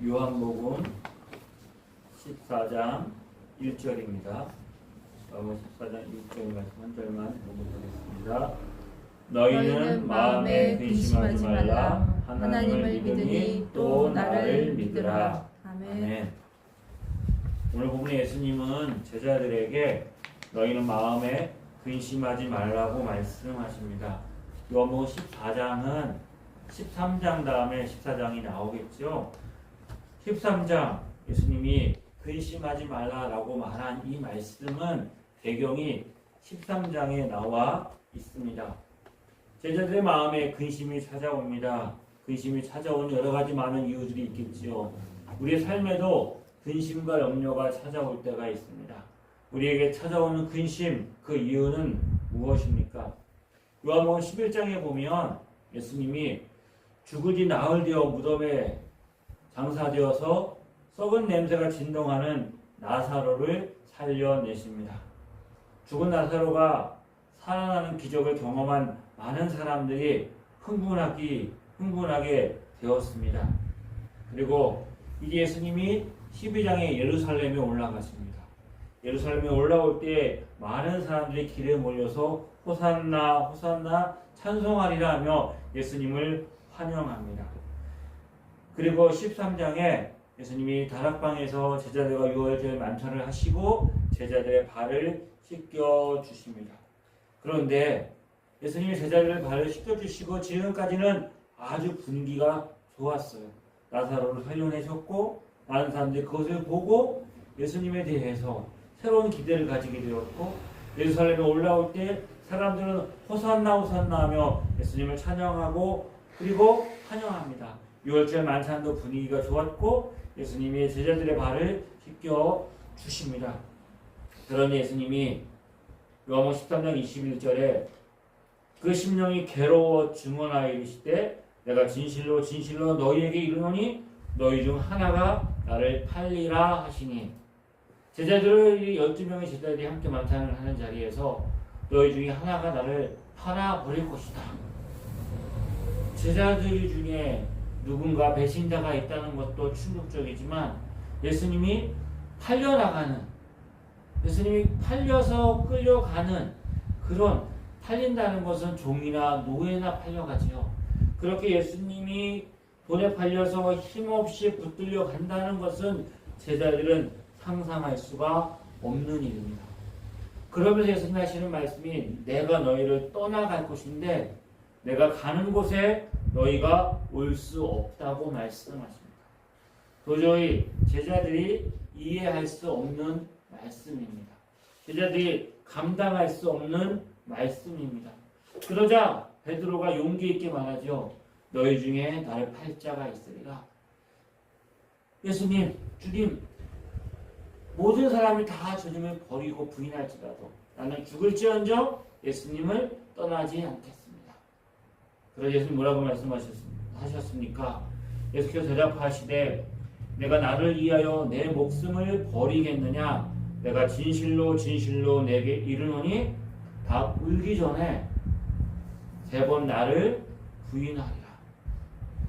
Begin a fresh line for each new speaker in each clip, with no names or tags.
요한복음 14장 1절입니다. 요한복음 14장 1절 말씀 한 절만 보겠습니다. 너희는 마음에 근심하지 말라. 하나님을 믿으니 또 나를 믿으라. 아멘. 오늘 본문 예수님은 제자들에게 너희는 마음에 근심하지 말라고 말씀하십니다. 요한복음 14장은 13장 다음에 14장이 나오겠죠. 13장 예수님이 근심하지 말라라고 말한 이 말씀은 배경이 13장에 나와 있습니다. 제자들의 마음에 근심이 찾아옵니다. 근심이 찾아오는 여러 가지 많은 이유들이 있겠지요. 우리의 삶에도 근심과 염려가 찾아올 때가 있습니다. 우리에게 찾아오는 근심, 그 이유는 무엇입니까? 요한복음 11장에 보면 예수님이 죽은 지 나흘 되어 무덤에 장사되어서 썩은 냄새가 진동하는 나사로를 살려내십니다. 죽은 나사로가 살아나는 기적을 경험한 많은 사람들이 흥분하게 되었습니다. 그리고 이제 예수님이 12장에 예루살렘에 올라가십니다. 예루살렘에 올라올 때 많은 사람들이 길에 몰려서 호산나 호산나 찬송하리라 하며 예수님을 환영합니다. 그리고 13장에 예수님이 다락방에서 제자들과 유월절 만찬을 하시고 제자들의 발을 씻겨 주십니다. 그런데 예수님이 제자들의 발을 씻겨 주시고 지금까지는 아주 분위기가 좋았어요. 나사로를 살려내셨고 많은 사람들이 그것을 보고 예수님에 대해서 새로운 기대를 가지게 되었고 예루살렘에 올라올 때 사람들은 호산나 호산나 하며 예수님을 찬양하고 그리고 환영합니다. 유월절 만찬도 분위기가 좋았고 예수님이 제자들의 발을 씻겨 주십니다. 그러니 예수님이 요한복음 13장 21절에 그 심령이 괴로워 증언하여 이르시되 내가 진실로 진실로 너희에게 이르노니 너희 중 하나가 나를 팔리라 하시니 제자들의 12명의 제자들이 함께 만찬을 하는 자리에서 너희 중에 하나가 나를 팔아버릴 것이다. 제자들 중에 누군가 배신자가 있다는 것도 충격적이지만 예수님이 팔려나가는, 예수님이 팔려서 끌려가는 그런, 팔린다는 것은 종이나 노예나 팔려가지요. 그렇게 예수님이 돈에 팔려서 힘없이 붙들려 간다는 것은 제자들은 상상할 수가 없는 일입니다. 그러면서 예수님 하시는 말씀이 내가 너희를 떠나갈 곳인데 내가 가는 곳에 너희가 올 수 없다고 말씀하십니다. 도저히 제자들이 이해할 수 없는 말씀입니다. 제자들이 감당할 수 없는 말씀입니다. 그러자 베드로가 용기 있게 말하죠. 너희 중에 나를 팔 자가 있으리라. 예수님, 주님, 모든 사람이 다 주님을 버리고 부인할지라도 나는 죽을지언정 예수님을 떠나지 않겠습니다. 그래서 예수님 뭐라고 말씀하셨습니까? 예수께서 대답하시되 내가 나를 위하여 내 목숨을 버리겠느냐? 내가 진실로 진실로 내게 이르노니 다 울기 전에 3번 나를 부인하리라.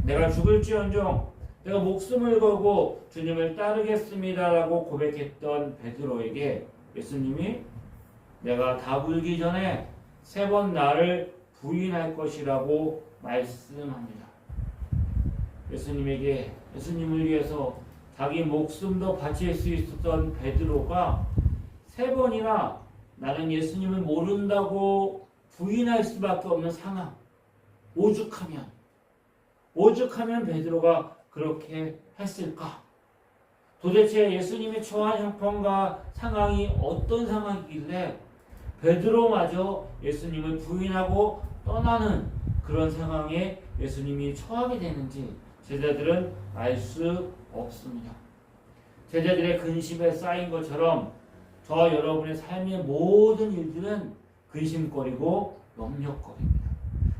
내가 죽을지언정 내가 목숨을 걸고 주님을 따르겠습니다라고 고백했던 베드로에게 예수님이 내가 다 울기 전에 3번 나를 부인할 것이라고 말씀합니다. 예수님을 위해서 자기 목숨도 바칠 수 있었던 베드로가 3번이나 나는 예수님을 모른다고 부인할 수밖에 없는 상황, 오죽하면 베드로가 그렇게 했을까? 도대체 예수님이 처한 형편과 상황이 어떤 상황이길래 베드로마저 예수님을 부인하고 떠나는 그런 상황에 예수님이 처하게 되는지 제자들은 알 수 없습니다. 제자들의 근심에 쌓인 것처럼 저와 여러분의 삶의 모든 일들은 근심거리고 염려거리입니다.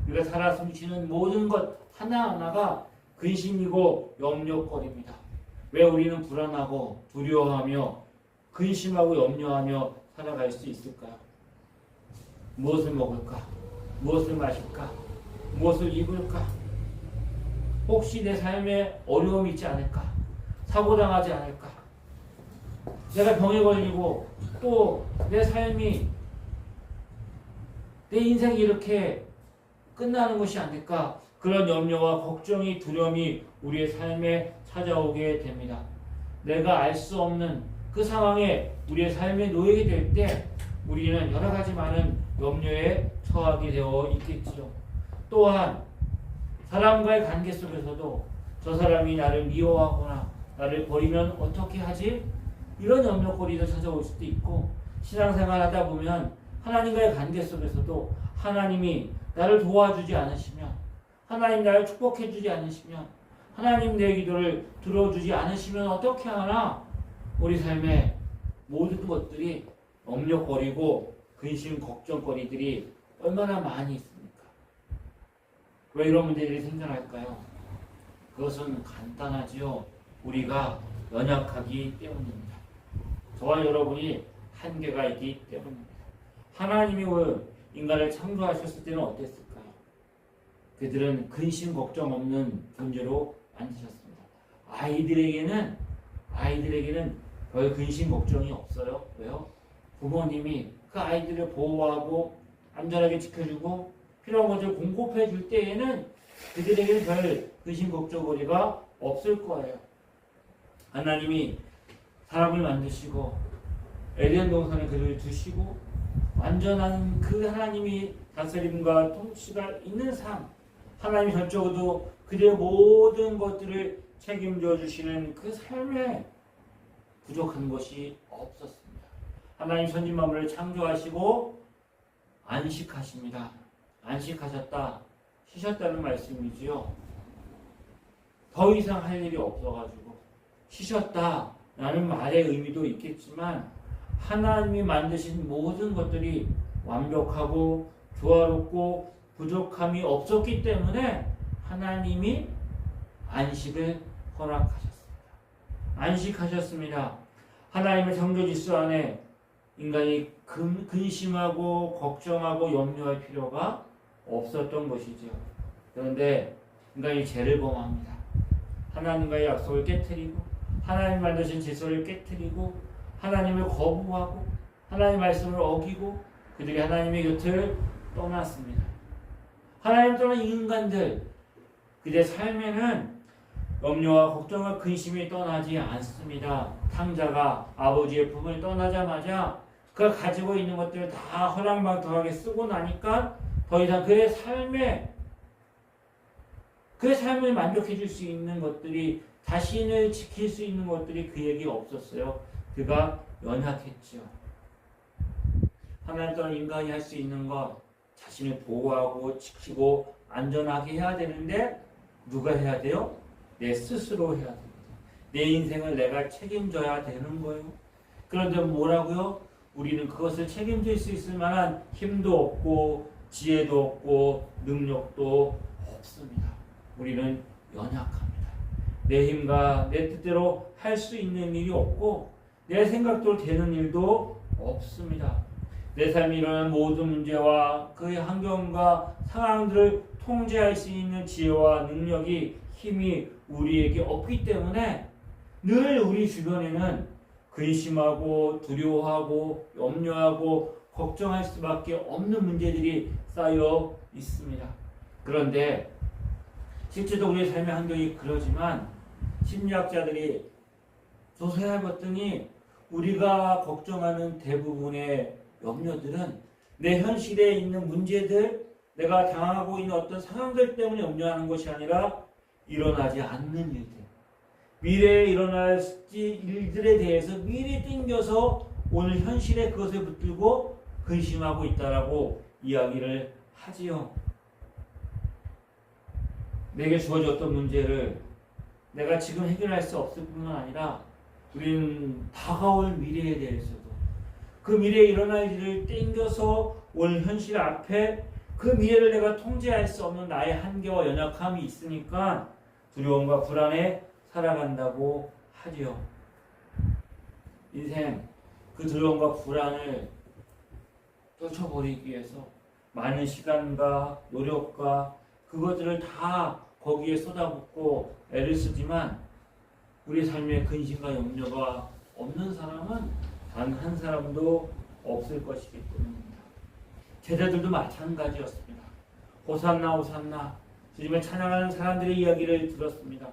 우리가 살아 숨쉬는 모든 것 하나하나가 근심이고 염려거리입니다. 왜 우리는 불안하고 두려워하며 근심하고 염려하며 살아갈 수 있을까요? 무엇을 먹을까? 무엇을 마실까? 무엇을 입을까? 혹시 내 삶에 어려움이 있지 않을까? 사고당하지 않을까? 내가 병에 걸리고 또 내 삶이 내 인생이 이렇게 끝나는 것이 아닐까? 그런 염려와 걱정이 두려움이 우리의 삶에 찾아오게 됩니다. 내가 알 수 없는 그 상황에 우리의 삶에 놓이게 될 때 우리는 여러 가지 많은 염려에 처하게 되어 있겠지요. 또한 사람과의 관계 속에서도 저 사람이 나를 미워하거나 나를 버리면 어떻게 하지? 이런 염려거리도 찾아올 수도 있고, 신앙생활 하다 보면 하나님과의 관계 속에서도 하나님이 나를 도와주지 않으시면, 하나님 나를 축복해 주지 않으시면, 하나님 내 기도를 들어주지 않으시면 어떻게 하나 우리 삶에 모든 것들이 염려거리고 근심 걱정거리들이 얼마나 많이 있습니까? 왜 이런 문제들이 생겨날까요? 그것은 간단하지요. 우리가 연약하기 때문입니다. 저와 여러분이 한계가 있기 때문입니다. 하나님이 인간을 창조하셨을 때는 어땠을까요? 그들은 근심 걱정 없는 존재로 만드셨습니다. 아이들에게는 별 근심 걱정이 없어요. 왜요? 부모님이 그 아이들을 보호하고 안전하게 지켜주고 필요한 것을 공급해 줄 때에는 그들에게는 별 근심 걱정거리가 없을 거예요. 하나님이 사람을 만드시고 에덴 동산에 그를 두시고 완전한 그 하나님이 다스림과 통치가 있는 삶, 하나님이 전적으로 그들의 모든 것들을 책임져 주시는 그 삶에 부족한 것이 없었습니다. 하나님 천지 만물을 창조하시고 안식하십니다. 안식하셨다, 쉬셨다는 말씀이지요. 더 이상 할 일이 없어가지고 쉬셨다라는 말의 의미도 있겠지만, 하나님이 만드신 모든 것들이 완벽하고 조화롭고 부족함이 없었기 때문에 하나님이 안식을 허락하셨습니다. 안식하셨습니다. 하나님의 창조 질서 안에 인간이 근심하고 걱정하고 염려할 필요가 없었던 것이죠. 그런데 인간이 죄를 범합니다. 하나님과의 약속을 깨트리고 하나님 만드신 질서를 깨트리고 하나님을 거부하고 하나님의 말씀을 어기고 그들이 하나님의 곁을 떠났습니다. 하나님 떠난 인간들, 그들의 삶에는 염려와 걱정과 근심이 떠나지 않습니다. 탕자가 아버지의 품을 떠나자마자 그가 가지고 있는 것들을 다 허랑방탕하게 쓰고 나니까 더 이상 그의 삶을 만족해 줄 수 있는 것들이, 자신을 지킬 수 있는 것들이 그에게 없었어요. 그가 연약했죠. 하나님 떠난 인간이 할 수 있는 것, 자신을 보호하고 지키고 안전하게 해야 되는데 누가 해야 돼요? 내 스스로 해야 됩니다. 내 인생을 내가 책임져야 되는 거예요. 그런데 뭐라고요? 우리는 그것을 책임질 수 있을 만한 힘도 없고 지혜도 없고 능력도 없습니다. 우리는 연약합니다. 내 힘과 내 뜻대로 할 수 있는 일이 없고 내 생각대로 되는 일도 없습니다. 내 삶에 일어난 모든 문제와 그의 환경과 상황들을 통제할 수 있는 지혜와 능력이, 힘이 우리에게 없기 때문에 늘 우리 주변에는 근심하고 두려워하고 염려하고 걱정할 수밖에 없는 문제들이 쌓여 있습니다. 그런데 실제로 우리의 삶의 환경이 그러지만 심리학자들이 조사해봤더니 우리가 걱정하는 대부분의 염려들은 내 현실에 있는 문제들, 내가 당하고 있는 어떤 상황들 때문에 염려하는 것이 아니라 일어나지 않는 일들, 미래에 일어날 일들에 대해서 미리 땡겨서 오늘 현실에 그것을 붙들고 근심하고 있다라고 이야기를 하지요. 내게 주어졌던 문제를 내가 지금 해결할 수 없을 뿐만 아니라 우리는 다가올 미래에 대해서도 그 미래에 일어날 일을 땡겨서 오늘 현실 앞에 그 미래를 내가 통제할 수 없는 나의 한계와 연약함이 있으니까 두려움과 불안에 살아간다고 하지요. 인생 그 두려움과 불안을 떨쳐버리기 위해서 많은 시간과 노력과 그것들을 다 거기에 쏟아붓고 애를 쓰지만 우리 삶에 근심과 염려가 없는 사람은 단 한 사람도 없을 것이기 때문입니다. 제자들도 마찬가지였습니다. 호산나 호산나 주님을 찬양하는 사람들의 이야기를 들었습니다.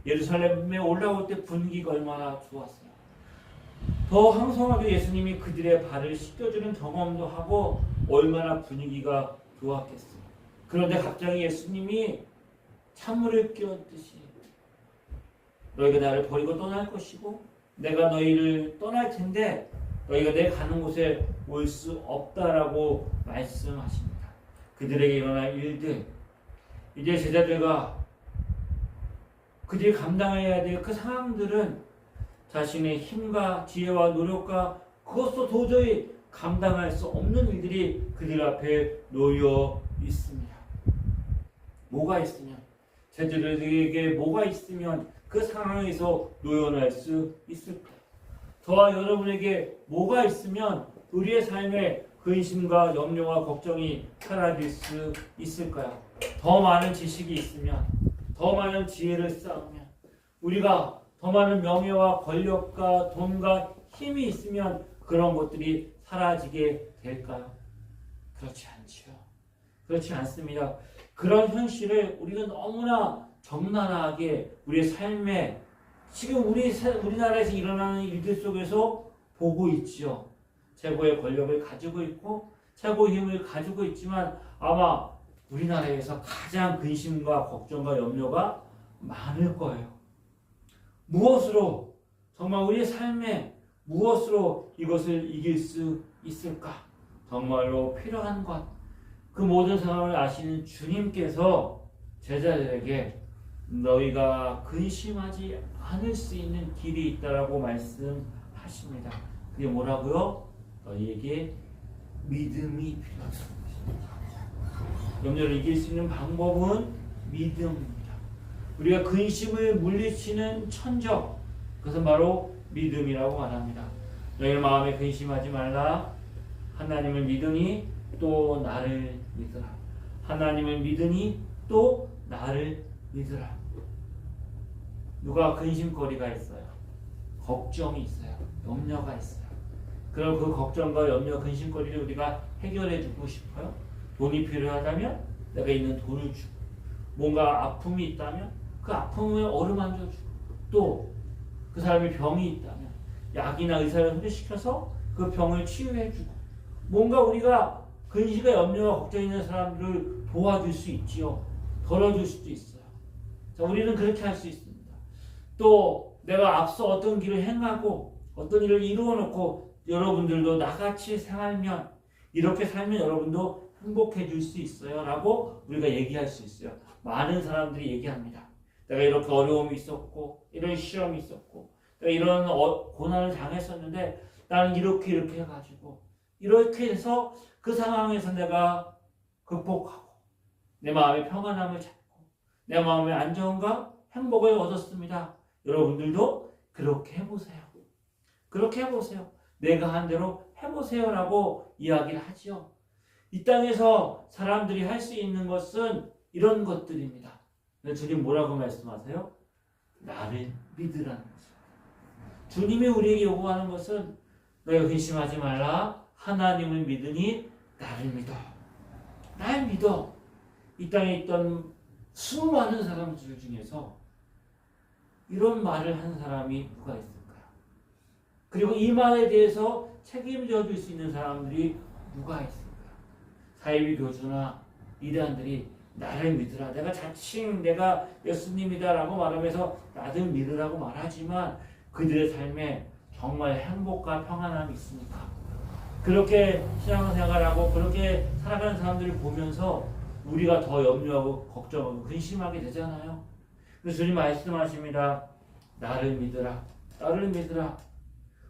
예루살렘에 올라올 때 분위기가 얼마나 좋았어요. 더 황송하게 예수님이 그들의 발을 씻겨주는 경험도 하고 얼마나 분위기가 좋았겠어요. 그런데 갑자기 예수님이 찬물을 끼얹듯이 너희가 나를 버리고 떠날 것이고 내가 너희를 떠날 텐데 너희가 내 가는 곳에 올 수 없다라고 말씀하십니다. 그들에게 일어날 일들, 이제 제자들과 그들이 감당해야 될 그 상황들은 자신의 힘과 지혜와 노력과 그것도 도저히 감당할 수 없는 일들이 그들 앞에 놓여 있습니다. 뭐가 있으면, 제자들에게 뭐가 있으면 그 상황에서 놓여날 수 있을까요? 저와 여러분에게 뭐가 있으면 우리의 삶에 근심과 염려와 걱정이 사라질 수 있을까요? 더 많은 지식이 있으면, 더 많은 지혜를 쌓으면, 우리가 더 많은 명예와 권력과 돈과 힘이 있으면 그런 것들이 사라지게 될까요? 그렇지 않죠. 그렇지 않습니다. 그런 현실을 우리가 너무나 적나라하게 우리의 삶에 지금 우리나라에서 일어나는 일들 속에서 보고 있지요. 최고의 권력을 가지고 있고 최고의 힘을 가지고 있지만 아마 우리나라에서 가장 근심과 걱정과 염려가 많을 거예요. 무엇으로, 정말 우리의 삶에 무엇으로 이것을 이길 수 있을까? 정말로 필요한 것, 그 모든 상황을 아시는 주님께서 제자들에게 너희가 근심하지 않을 수 있는 길이 있다라고 말씀하십니다. 그게 뭐라고요? 너희에게 믿음이 필요하다. 염려를 이길 수 있는 방법은 믿음입니다. 우리가 근심을 물리치는 천적, 그것은 바로 믿음이라고 말합니다. 너희는 마음에 근심하지 말라. 하나님을 믿으니 또 나를 믿으라. 하나님을 믿으니 또 나를 믿으라. 누가 근심거리가 있어요? 걱정이 있어요. 염려가 있어요. 그럼 그 걱정과 염려, 근심거리를 우리가 해결해 주고 싶어요. 돈이 필요하다면 내가 있는 돈을 주고, 뭔가 아픔이 있다면 그 아픔을 어루만져 주고, 또 그 사람이 병이 있다면 약이나 의사를 소개시켜서 그 병을 치유해 주고, 뭔가 우리가 근심과 염려와 걱정이 있는 사람들을 도와줄 수 있지요. 덜어줄 수도 있어요. 자, 우리는 그렇게 할 수 있습니다. 또 내가 앞서 어떤 길을 행하고 어떤 일을 이루어 놓고 여러분들도 나같이 살면, 이렇게 살면 여러분도 행복해질 수 있어요 라고 우리가 얘기할 수 있어요. 많은 사람들이 얘기합니다. 내가 이렇게 어려움이 있었고 이런 시험이 있었고 내가 이런 고난을 당했었는데 나는 이렇게 해가지고 이렇게 해서 그 상황에서 내가 극복하고 내 마음의 평안함을 찾고 내 마음의 안정과 행복을 얻었습니다. 여러분들도 그렇게 해보세요. 그렇게 해보세요. 내가 한 대로 해보세요 라고 이야기를 하죠. 이 땅에서 사람들이 할 수 있는 것은 이런 것들입니다. 주님 뭐라고 말씀하세요? 나를 믿으라는 거죠. 주님이 우리에게 요구하는 것은 너희가 근심하지 말라. 하나님을 믿으니 나를 믿어. 날 믿어. 이 땅에 있던 수많은 사람들 중에서 이런 말을 한 사람이 누가 있을까요? 그리고 이 말에 대해서 책임져 줄 수 있는 사람들이 누가 있을까요? 사이비 교주나 이단들이 나를 믿으라. 내가 자칭 내가 예수님이다 라고 말하면서 나를 믿으라고 말하지만 그들의 삶에 정말 행복과 평안함이 있습니까? 그렇게 신앙생활하고 그렇게 살아가는 사람들을 보면서 우리가 더 염려하고 걱정하고 근심하게 되잖아요. 그래서 주님 말씀하십니다. 나를 믿으라. 나를 믿으라.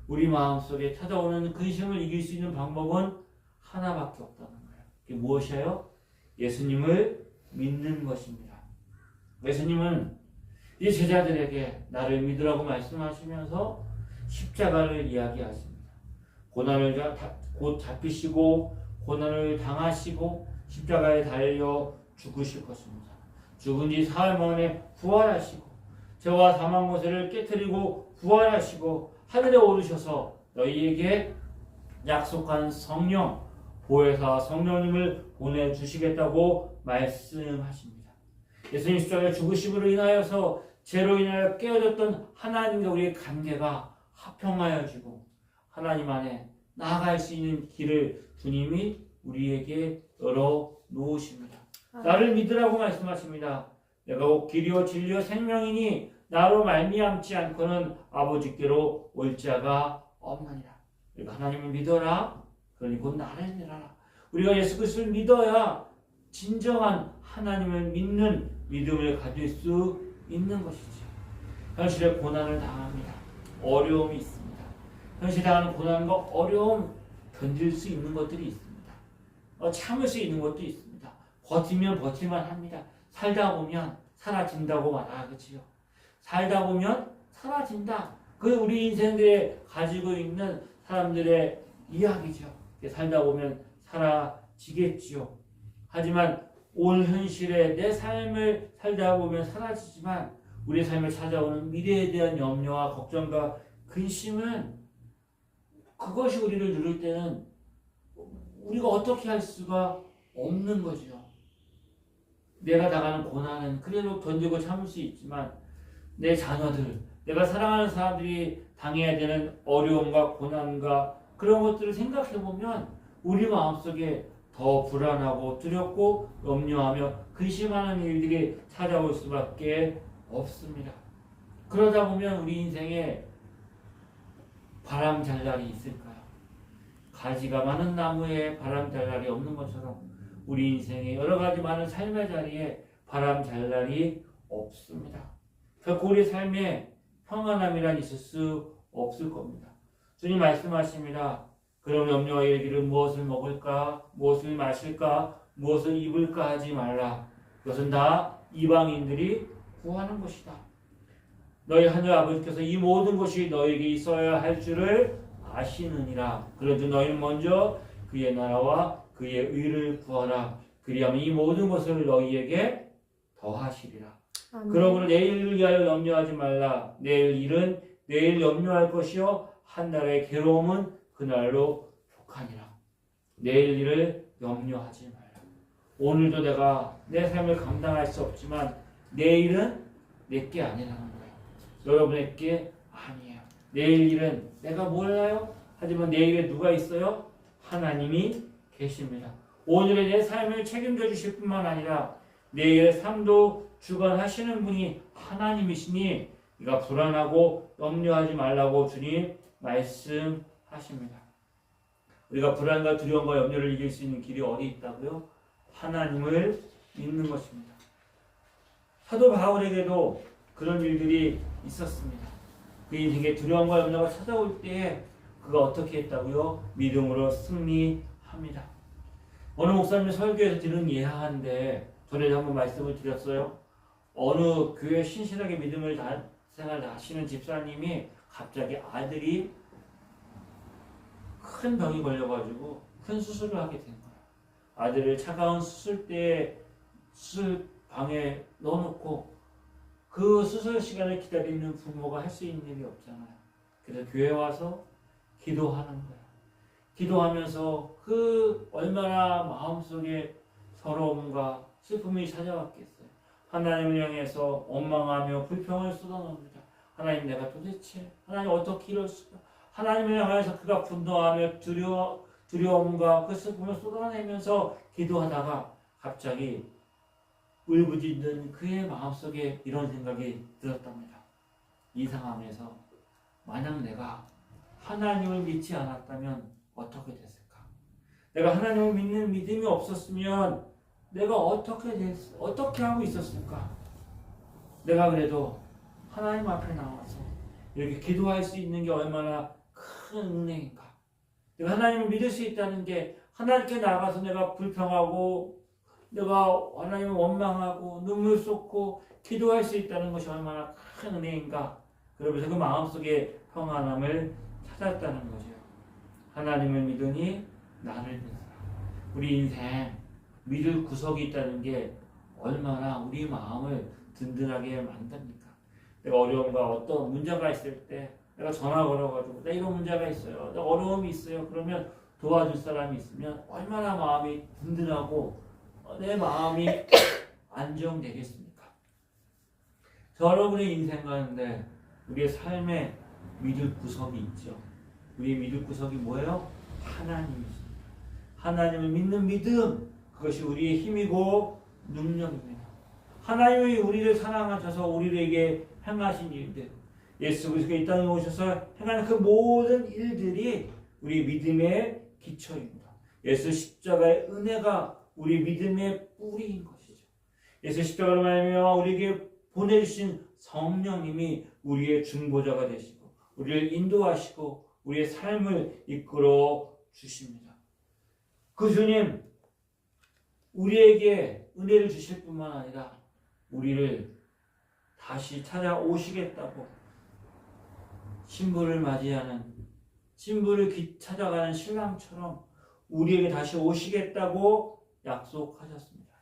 우리 마음속에 찾아오는 근심을 이길 수 있는 방법은 하나밖에 없다는 거예요. 그게 무엇이에요? 예수님을 믿는 것입니다. 예수님은 이 제자들에게 나를 믿으라고 말씀하시면서 십자가를 이야기하십니다. 고난을 곧 잡히시고 고난을 당하시고 십자가에 달려 죽으실 것입니다. 죽은 지 사흘 만에 부활하시고 죄와 사망 모세를 깨뜨리고 부활하시고 하늘에 오르셔서 너희에게 약속한 성령, 보혜사 성령님을 보내주시겠다고 말씀하십니다. 예수님 십자가의 죽으심으로 인하여서 죄로 인하여 깨어졌던 하나님과 우리의 관계가 화평하여지고 하나님 안에 나아갈 수 있는 길을 주님이 우리에게 열어 놓으십니다. 나를 믿으라고 말씀하십니다. 내가 곧 길이요 진리요 생명이니 나로 말미암지 않고는 아버지께로 올 자가 없느니라. 우리가 하나님을 믿어라. 그러니 곧 나를 믿어라. 우리가 예수 그리스도를 믿어야 진정한 하나님을 믿는 믿음을 가질 수 있는 것이죠. 현실에 고난을 당합니다. 어려움이 있습니다. 현실에 당하는 고난과 어려움 견딜 수 있는 것들이 있습니다. 참을 수 있는 것도 있습니다. 버티면 버틸만 합니다. 살다 보면 사라진다고 말하겠지요. 살다 보면 사라진다. 그 우리 인생들에 가지고 있는 사람들의 이야기죠. 살다 보면 사라지겠지요. 하지만 올 현실에 내 삶을 살다 보면 사라지지만 우리 삶을 찾아오는 미래에 대한 염려와 걱정과 근심은 그것이 우리를 누를 때는 우리가 어떻게 할 수가 없는 거죠. 내가 당하는 고난은 그래도 견디고 참을 수 있지만 내 자녀들, 내가 사랑하는 사람들이 당해야 되는 어려움과 고난과 그런 것들을 생각해 보면 우리 마음속에 더 불안하고 두렵고 염려하며 근심하는 일들이 찾아올 수밖에 없습니다. 그러다 보면 우리 인생에 바람 잘 날이 있을까요? 가지가 많은 나무에 바람 잘 날이 없는 것처럼 우리 인생에 여러 가지 많은 삶의 자리에 바람 잘 날이 없습니다. 결코 우리 삶에 평안함이란 있을 수 없을 겁니다. 주님 말씀하십니다. 그럼 염려와 이르기를 무엇을 먹을까, 무엇을 마실까, 무엇을 입을까 하지 말라. 그것은 다 이방인들이 구하는 것이다. 너희 하늘 아버지께서 이 모든 것이 너에게 있어야 할 줄을 아시느니라. 그래도 너희는 먼저 그의 나라와 그의 의를 구하라. 그리하면 이 모든 것을 너희에게 더하시리라. 그러므로 내일을 위하여 염려하지 말라. 내일 일은 내일 염려할 것이요 한 날의 괴로움은 그날로 족하니라. 내일 일을 염려하지 말라. 오늘도 내가 내 삶을 감당할 수 없지만 내일은 내게 아니라는 거예요. 여러분에게 아니에요. 내일 일은 내가 몰라요. 하지만 내일에 누가 있어요? 하나님이 계십니다. 오늘의 내 삶을 책임져 주실 뿐만 아니라 내일의 삶도 주관하시는 분이 하나님이시니 네가 불안하고 염려하지 말라고 주님 말씀하십니다. 우리가 불안과 두려움과 염려를 이길 수 있는 길이 어디 있다고요? 하나님을 믿는 것입니다. 사도 바울에게도 그런 일들이 있었습니다. 그 인생에 두려움과 염려가 찾아올 때에 그가 어떻게 했다고요? 믿음으로 승리합니다. 어느 목사님 설교에서 들은 예화인데 전에 한번 말씀을 드렸어요. 어느 교회 신실하게 믿음을 생활 하시는 집사님이 갑자기 아들이 큰 병이 걸려가지고 큰 수술을 하게 된 거예요. 아들을 차가운 수술대에 수술방에 넣어놓고 그 수술 시간을 기다리는 부모가 할 수 있는 일이 없잖아요. 그래서 교회 와서 기도하는 거예요. 기도하면서 그 얼마나 마음속에 서러움과 슬픔이 찾아왔겠어요. 하나님을 향해서 원망하며 불평을 쏟아놓습니다. 하나님 내가 도대체 하나님 어떻게 이럴 수가. 하나님을 향해서 그가 분노하며 두려움과 그 슬픔을 쏟아내면서 기도하다가 갑자기 울부짖는 그의 마음속에 이런 생각이 들었답니다. 이 상황에서 만약 내가 하나님을 믿지 않았다면 어떻게 됐을까? 내가 하나님을 믿는 믿음이 없었으면 내가 어떻게 하고 있었을까? 내가 그래도 하나님 앞에 나와서 이렇게 기도할 수 있는 게 얼마나 큰 은혜인가? 내가 하나님을 믿을 수 있다는 게 하나님께 나가서 내가 불평하고 내가 하나님을 원망하고 눈물 쏟고 기도할 수 있다는 것이 얼마나 큰 은혜인가? 그러면서 그 마음속에 평안함을 찾았다는 거죠. 하나님을 믿으니 나를 믿어라. 우리 인생 믿을 구석이 있다는 게 얼마나 우리 마음을 든든하게 만듭니까? 내가 어려움과 어떤 문제가 있을 때 내가 전화 걸어가지고 나 이런 문제가 있어요. 나 어려움이 있어요. 그러면 도와줄 사람이 있으면 얼마나 마음이 든든하고 내 마음이 안정되겠습니까? 여러분의 인생 가운데 우리의 삶에 믿을 구석이 있죠. 우리의 믿을 구석이 뭐예요? 하나님이십니다. 하나님을 믿는 믿음, 그것이 우리의 힘이고 능력입니다. 하나님이 우리를 사랑하셔서 우리에게 행하신 일들, 예수 그리스도가 이 땅에 오셔서 행하는 그 모든 일들이 우리 믿음의 기초입니다. 예수 십자가의 은혜가 우리 믿음의 뿌리인 것이죠. 예수 십자가로 말미암아 우리에게 보내주신 성령님이 우리의 중보자가 되시고 우리를 인도하시고 우리의 삶을 이끌어 주십니다. 그 주님 우리에게 은혜를 주실 뿐만 아니라 우리를 다시 찾아오시겠다고 신부를 맞이하는 신부를 찾아가는 신랑처럼 우리에게 다시 오시겠다고 약속하셨습니다.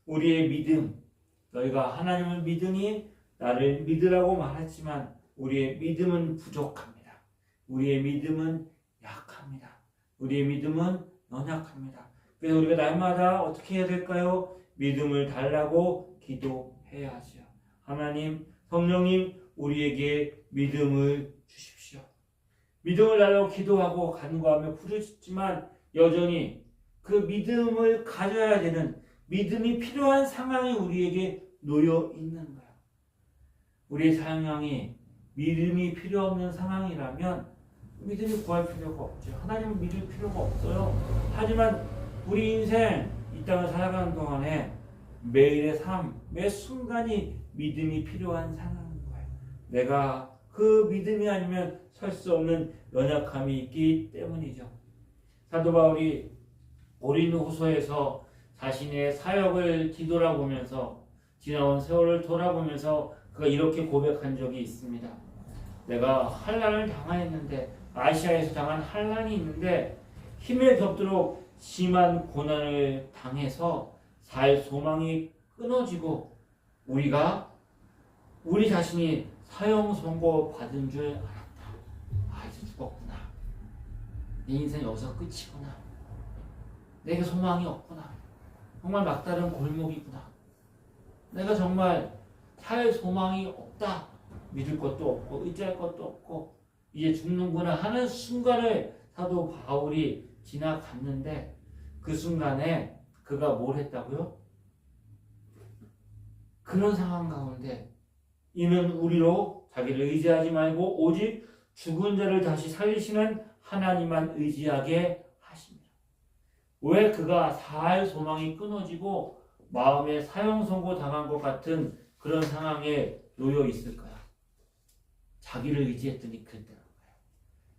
우리의 믿음, 너희가 하나님을 믿으니 나를 믿으라고 말했지만 우리의 믿음은 부족합니다. 우리의 믿음은 약합니다. 우리의 믿음은 연약합니다. 그래서 우리가 날마다 어떻게 해야 될까요? 믿음을 달라고 기도해야 하죠. 하나님, 성령님 우리에게 믿음을 주십시오. 믿음을 달라고 기도하고 간구하며 부르짖지만 여전히 그 믿음을 가져야 되는 믿음이 필요한 상황이 우리에게 놓여 있는 거예요. 우리의 상황이 믿음이 필요 없는 상황이라면 믿음이 구할 필요가 없죠. 하나님을 믿을 필요가 없어요. 하지만 우리 인생 이 땅을 살아가는 동안에 매일의 삶, 매 순간이 믿음이 필요한 상황인 거예요. 내가 그 믿음이 아니면 설 수 없는 연약함이 있기 때문이죠. 사도 바울이 고린도후서에서 자신의 사역을 뒤돌아보면서 지나온 세월을 돌아보면서 그가 이렇게 고백한 적이 있습니다. 내가 환난을 당하였는데 아시아에서 당한 환난이 있는데 힘에 겹도록 심한 고난을 당해서 살 소망이 끊어지고 우리 자신이 사형 선고 받은 줄 알았다. 이제 죽었구나. 내 인생 여기서 끝이구나. 내게 소망이 없구나. 정말 막다른 골목이구나. 내가 정말 살 소망이 없다. 믿을 것도 없고 의지할 것도 없고 이제 죽는구나 하는 순간을 사도 바울이 지나갔는데 그 순간에 그가 뭘 했다고요? 그런 상황 가운데 이는 우리로 자기를 의지하지 말고 오직 죽은 자를 다시 살리시는 하나님만 의지하게 하십니다. 왜 그가 살 소망이 끊어지고 마음에 사형 선고 당한 것 같은 그런 상황에 놓여 있을까요? 자기를 의지했더니 그랬다는 거예요.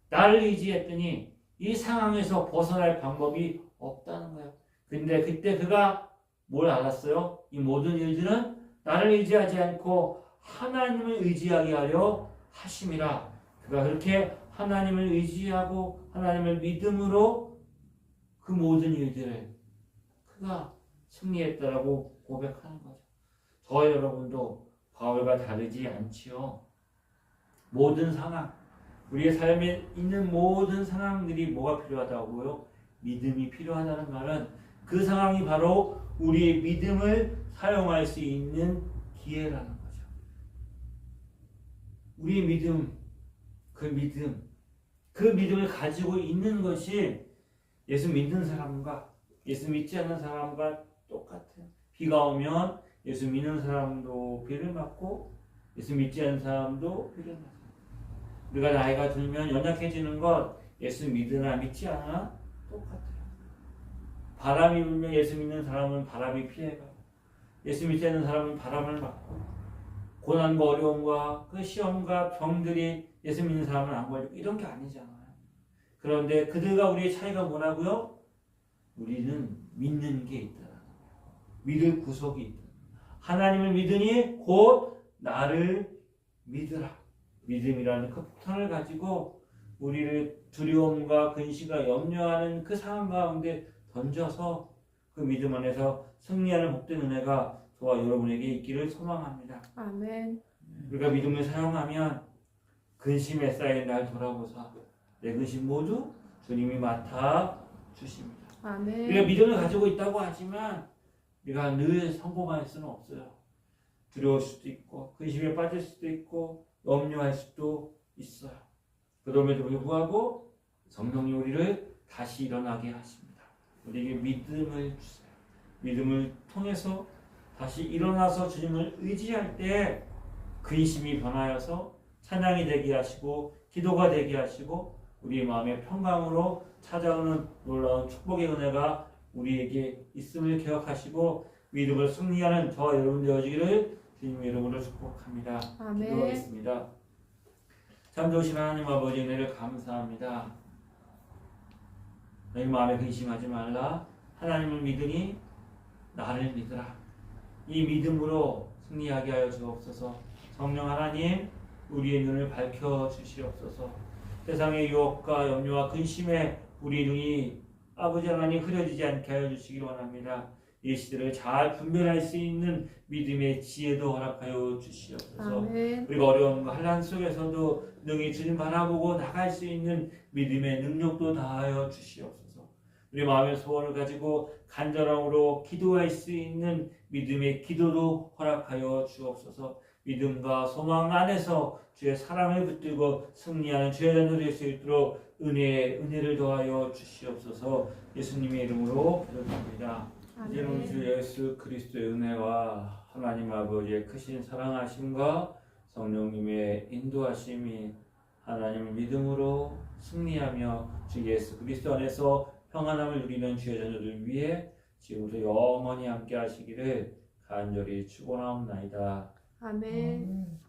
나를 의지했더니 이 상황에서 벗어날 방법이 없다는 거예요. 근데 그때 그가 뭘 알았어요? 이 모든 일들은 나를 의지하지 않고 하나님을 의지하게 하려 하심이라. 그가 그렇게 하나님을 의지하고 하나님을 믿음으로 그 모든 일들을 그가 승리했다라고 고백하는 거죠. 저와 여러분도 바울과 다르지 않지요. 모든 상황, 우리의 삶에 있는 모든 상황들이 뭐가 필요하다고요? 믿음이 필요하다는 말은 그 상황이 바로 우리의 믿음을 사용할 수 있는 기회라는 거죠. 우리의 믿음, 그 믿음을 가지고 있는 것이 예수 믿는 사람과 예수 믿지 않는 사람과 똑같아요. 비가 오면 예수 믿는 사람도 비를 맞고 예수 믿지 않는 사람도 비를 맞아요. 우리가 나이가 들면 연약해지는 것 예수 믿으나 믿지 않아 똑같아요. 바람이 불면 예수 믿는 사람은 바람이 피해가고 예수 믿지 않는 사람은 바람을 맞고 고난과 어려움과 그 시험과 병들이 예수 믿는 사람은 안 걸리고 이런 게 아니잖아요. 그런데 그들과 우리의 차이가 뭐라고요? 우리는 믿는 게 있다. 믿을 구석이 있다. 하나님을 믿으니 곧 나를 믿으라. 믿음이라는 그 폭탄을 가지고 우리를 두려움과 근심과 염려하는 그 상황 가운데 던져서 그 믿음 안에서 승리하는 복된 은혜가 저와 여러분에게 있기를 소망합니다.
아멘.
우리가 믿음을 사용하면 근심에 쌓인 날 돌아보사 내 근심 모두 주님이 맡아 주십니다.
아멘.
우리가 믿음을 가지고 있다고 하지만 우리가 늘 성공할 수는 없어요. 두려울 수도 있고 근심에 빠질 수도 있고 염려할 수도 있어요. 그럼에도 불구하고 성령님 우리를 다시 일어나게 하십니다. 우리에게 믿음을 주세요. 믿음을 통해서 다시 일어나서 주님을 의지할 때 근심이 변하여서 찬양이 되게 하시고 기도가 되게 하시고 우리의 마음의 평강으로 찾아오는 놀라운 축복의 은혜가 우리에게 있음을 기억하시고 믿음을 승리하는 저와 여러분 되어지기를 주님의 이름으로 축복합니다.
아멘.
기도하겠습니다. 참 좋으신 하나님 아버지 은혜를 감사합니다. 너희 마음에 근심하지 말라. 하나님을 믿으니 나를 믿으라. 이 믿음으로 승리하게 하여 주옵소서. 성령 하나님 우리의 눈을 밝혀 주시옵소서. 세상의 유혹과 염려와 근심에 우리 눈이 아버지 하나님 흐려지지 않게 하여 주시기 원합니다. 이 시대를 잘 분별할 수 있는 믿음의 지혜도 허락하여 주시옵소서.
아멘.
우리가 어려움과 환난 속에서도 능히 주님 바라보고 나갈 수 있는 믿음의 능력도 다하여 주시옵소서. 우리 마음의 소원을 가지고 간절함으로 기도할 수 있는 믿음의 기도도 허락하여 주옵소서. 믿음과 소망 안에서 주의 사랑을 붙들고 승리하는 주의 자녀 될 수 있도록 은혜를 더하여 주시옵소서. 예수님의 이름으로 기도드립니다. 이제는 주 예수 그리스도의 은혜와 하나님 아버지의 크신 사랑하심과 성령님의 인도하심이 하나님을 믿음으로 승리하며 주 예수 그리스도 안에서 평안함을 누리는 주의 자녀들 위해 지금부터 영원히 함께 하시기를 간절히 축원하옵나이다.
아멘.